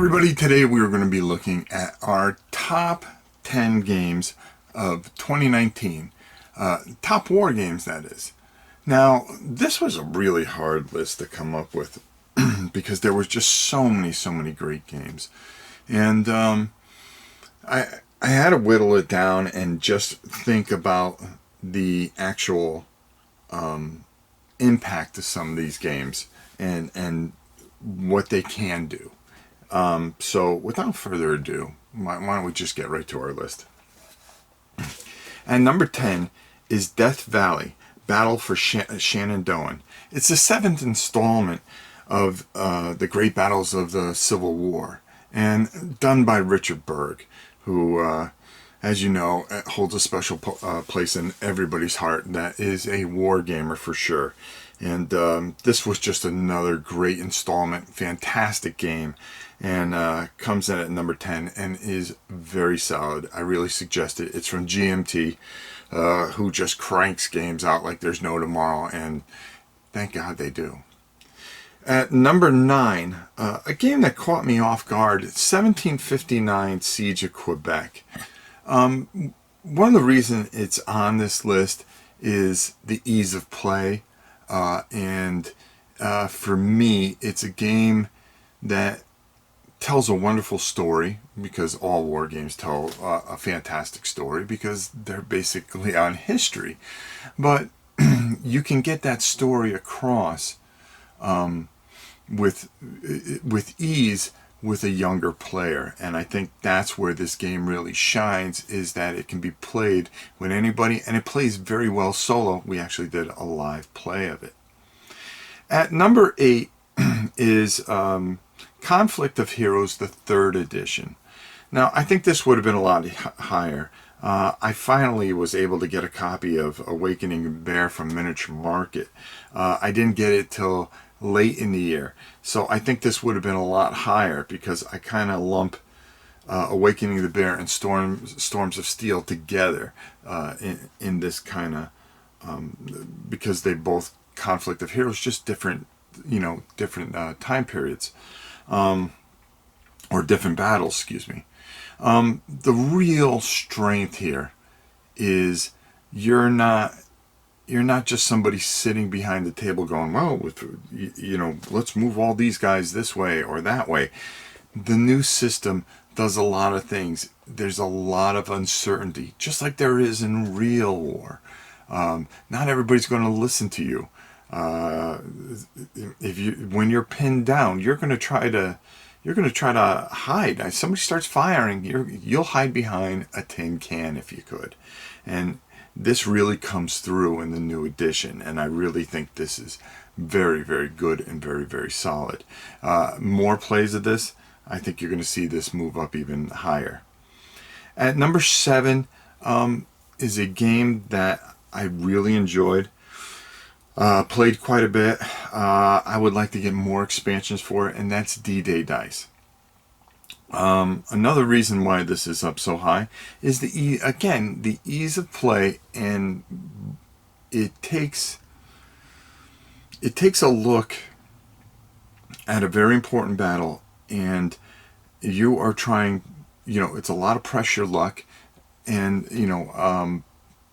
everybody, today we are going to be looking at our top 10 games of 2019. Top war games, that is. Now, this was a really hard list to come up with because there was just so many great games. And I had to whittle it down and just think about the actual impact of some of these games and what they can do. So without further ado, why don't we just get right to our list. And number 10 is Death Valley, Battle for Shenandoah. It's the 7th installment of the great battles of the Civil War, and done by Richard Berg, who, as you know, holds a special place in everybody's heart. That is a war gamer for sure. And this was just another great installment, fantastic game, and comes in at number 10 and is very solid. I really suggest it. It's from GMT, who just cranks games out like there's no tomorrow, and thank God they do. At number 9, a game that caught me off guard, 1759 Siege of Quebec. One of the reasons it's on this list is the ease of play. And for me, it's a game that tells a wonderful story, because all war games tell a fantastic story because they're basically on history. But you can get that story across with ease with a younger player, and I think that's where this game really shines, is that it can be played with anybody, and it plays very well solo. We actually did a live play of it. At number 8 is Conflict of Heroes, the 3rd edition. Now, I think this would have been a lot higher. I finally was able to get a copy of Awakening Bear from Miniature Market. I didn't get it till late in the year, so I think this would have been a lot higher, because I kind of lump Awakening the Bear and Storms of Steel together in this kind of, because they both Conflict of Heroes, just different, different time periods, or different battles, excuse me. The real strength here is you're not just somebody sitting behind the table going, well, let's move all these guys this way or that way. The new system does a lot of things. There's a lot of uncertainty, just like there is in real war. Not everybody's going to listen to you. When you're pinned down, you're going to try to hide. If somebody starts firing, you'll hide behind a tin can if you could. And this really comes through in the new edition, and I really think this is very good and very solid. More plays of this, I think you're going to see this move up even higher. At number 7 is a game that I really enjoyed. Played quite a bit. I would like to get more expansions for it, and that's DDay Dice. Another reason why this is up so high is the ease of play, and it takes a look at a very important battle, and you are trying, it's a lot of pressure luck, and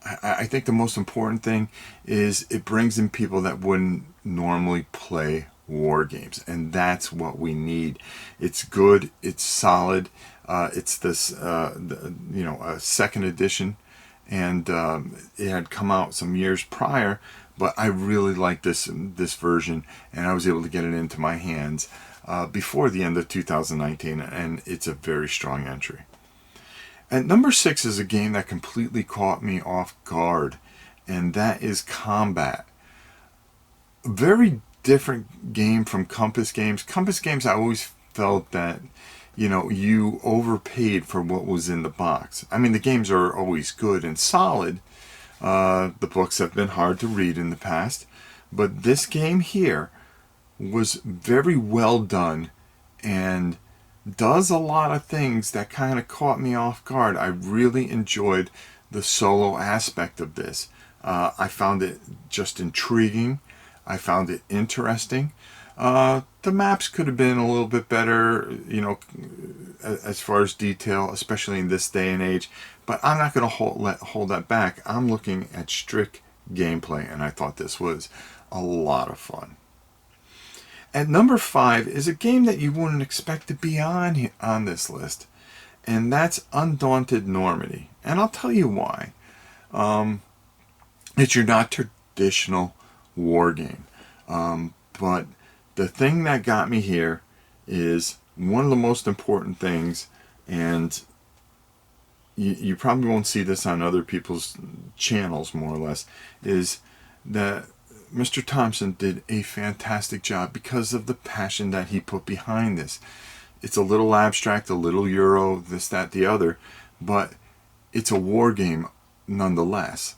I think the most important thing is it brings in people that wouldn't normally play war games, and that's what we need. It's good, it's solid. It's this a 2nd edition, and it had come out some years prior, but I really like this version, and I was able to get it into my hands before the end of 2019, and it's a very strong entry. At number 6 is a game that completely caught me off guard, and that is Combat. Very different game from Compass Games. Compass Games, I always felt that, you overpaid for what was in the box. I mean, the games are always good and solid. The books have been hard to read in the past, but this game here was very well done and does a lot of things that kind of caught me off guard. I really enjoyed the solo aspect of this. I found it just intriguing. I found it interesting. The maps could have been a little bit better, you know, as far as detail, especially in this day and age. But I'm not going to hold that back. I'm looking at strict gameplay, and I thought this was a lot of fun. At number 5 is a game that you wouldn't expect to be on this list, and that's Undaunted Normandy. And I'll tell you why. It's your not traditional war game. But the thing that got me here is one of the most important things, and you probably won't see this on other people's channels, more or less, is that Mr. Thompson did a fantastic job because of the passion that he put behind this. It's a little abstract, a little Euro, this, that, the other, but it's a war game nonetheless.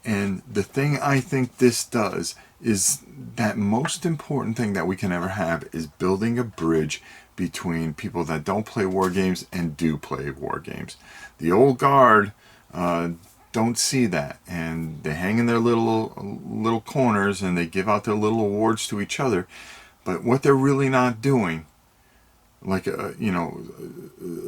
And the thing I think this does is that most important thing that we can ever have is building a bridge between people that don't play war games and do play war games. The old guard don't see that, and they hang in their little corners and they give out their little awards to each other. But what they're really not doing, like you know,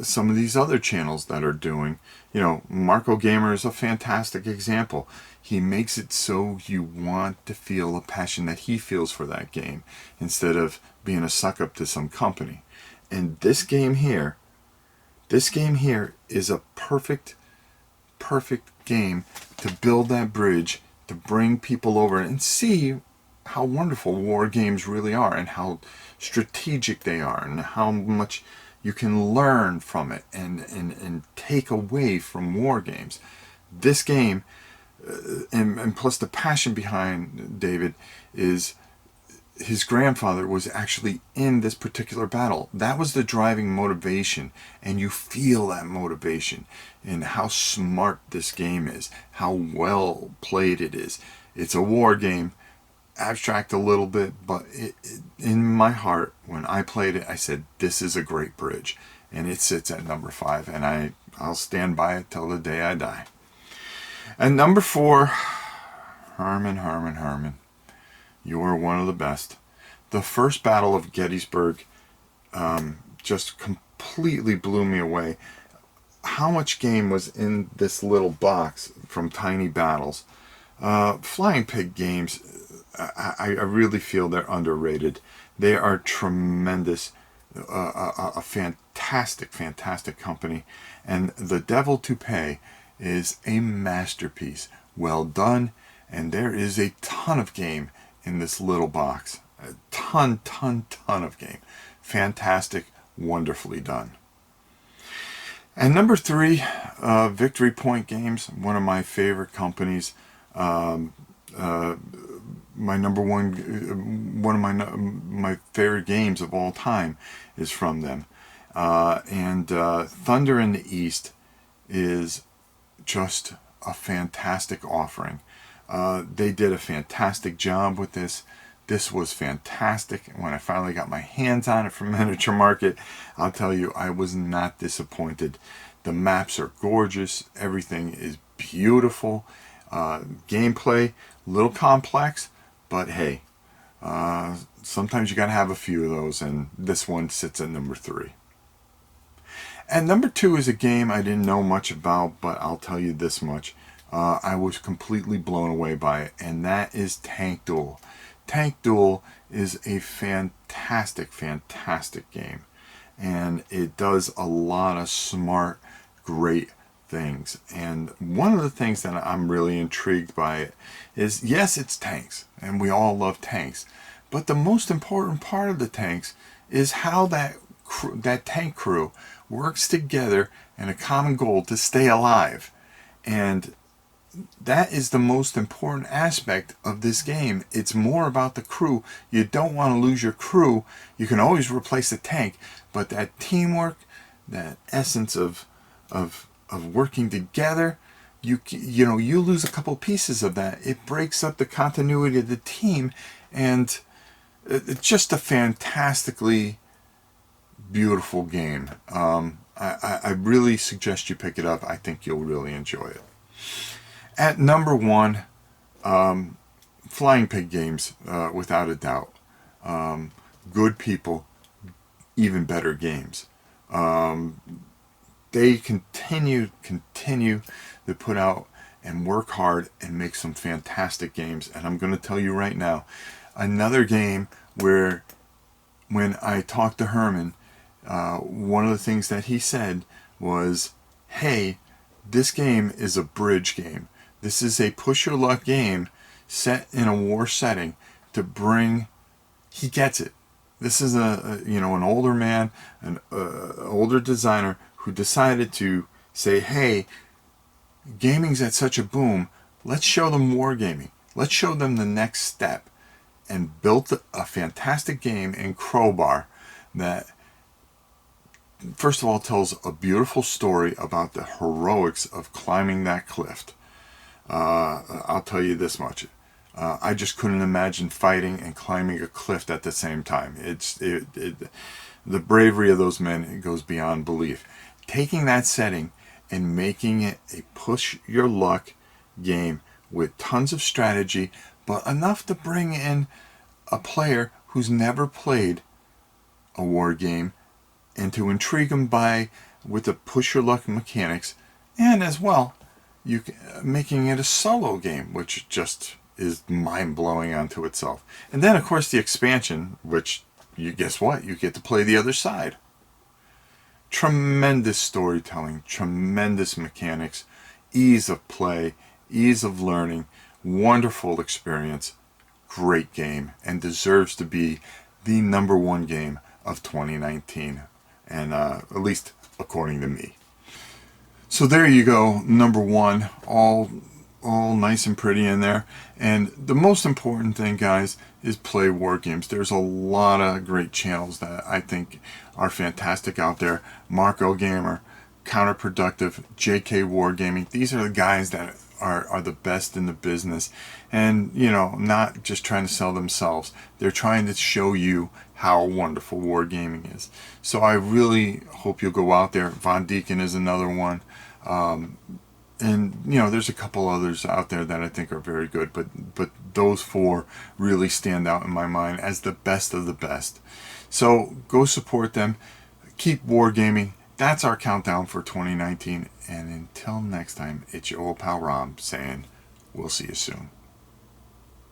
some of these other channels that are doing, you know, Marco Gamer is a fantastic example. He makes it so you want to feel a passion that he feels for that game instead of being a suck up to some company. And this game here is a perfect game to build that bridge, to bring people over and see how wonderful war games really are, and how strategic they are, and how much you can learn from it and take away from war games. This game, and plus the passion behind David, is his grandfather was actually in this particular battle. That was the driving motivation, and you feel that motivation in how smart this game is, how well played it is. It's a war game, abstract a little bit, but in my heart, when I played it, I said, this is a great bridge. And it sits at number 5, and I'll stand by it till the day I die. And number 4, Harmon. You are one of the best. The first Battle of Gettysburg just completely blew me away. How much game was in this little box from Tiny Battles? Flying Pig games, I really feel they're underrated. They are tremendous, a fantastic company. And The Devil to Pay is a masterpiece. Well done. And there is a ton of game in this little box. A ton of game. Fantastic, wonderfully done. And number 3, Victory Point Games, one of my favorite companies. My number one of my favorite games of all time is from them. And Thunder in the East is just a fantastic offering. They did a fantastic job with this. This was fantastic. When I finally got my hands on it from Miniature Market, I'll tell you, I was not disappointed. The maps are gorgeous. Everything is beautiful. Gameplay, a little complex, but hey, sometimes you gotta have a few of those, and this one sits at number 3. And number 2 is a game I didn't know much about, but I'll tell you this much. I was completely blown away by it, and that is Tank Duel. Tank Duel is a fantastic game, and it does a lot of smart, great things. And one of the things that I'm really intrigued by it is, yes, it's tanks, and we all love tanks, but the most important part of the tanks is how that tank crew works together in a common goal to stay alive. And that is the most important aspect of this game. It's more about the crew. You don't want to lose your crew. You can always replace the tank, but that teamwork, that essence of working together, you lose a couple pieces of that. It breaks up the continuity of the team, and it's just a fantastically beautiful game. I really suggest you pick it up. I think you'll really enjoy it. At number 1, Flying Pig games, without a doubt. good people even better games. They continue to put out and work hard and make some fantastic games. And I'm going to tell you right now, another game where when I talked to Harmon, one of the things that he said was, hey, this game is a bridge game. This is a push your luck game set in a war setting to bring, he gets it. This is an older man, an older designer who decided to say, hey, gaming's at such a boom, let's show them wargaming. Let's show them the next step. And built a fantastic game in Crowbar that, first of all, tells a beautiful story about the heroics of climbing that cliff. I'll tell you this much. I just couldn't imagine fighting and climbing a cliff at the same time. The bravery of those men, it goes beyond belief. Taking that setting and making it a push your luck game with tons of strategy, but enough to bring in a player who's never played a war game and to intrigue them with the push your luck mechanics, and as well making it a solo game, which just is mind-blowing unto itself. And then of course the expansion, which guess what, you get to play the other side. Tremendous storytelling, tremendous mechanics, ease of play, ease of learning, wonderful experience, great game, and deserves to be the #1 game of 2019, and at least according to me. So there you go, #1, all nice and pretty in there. And the most important thing, guys, is play war games. There's a lot of great channels that I think are fantastic out there. Marco Gamer, Counterproductive, JK Wargaming. These are the guys that are the best in the business, and not just trying to sell themselves. They're trying to show you how wonderful wargaming is. So I really hope you'll go out there. Von Deacon is another one. And there's a couple others out there that I think are very good, but those 4 really stand out in my mind as the best of the best. So go support them, keep wargaming. That's our countdown for 2019, and until next time, it's your old pal Rom saying we'll see you soon.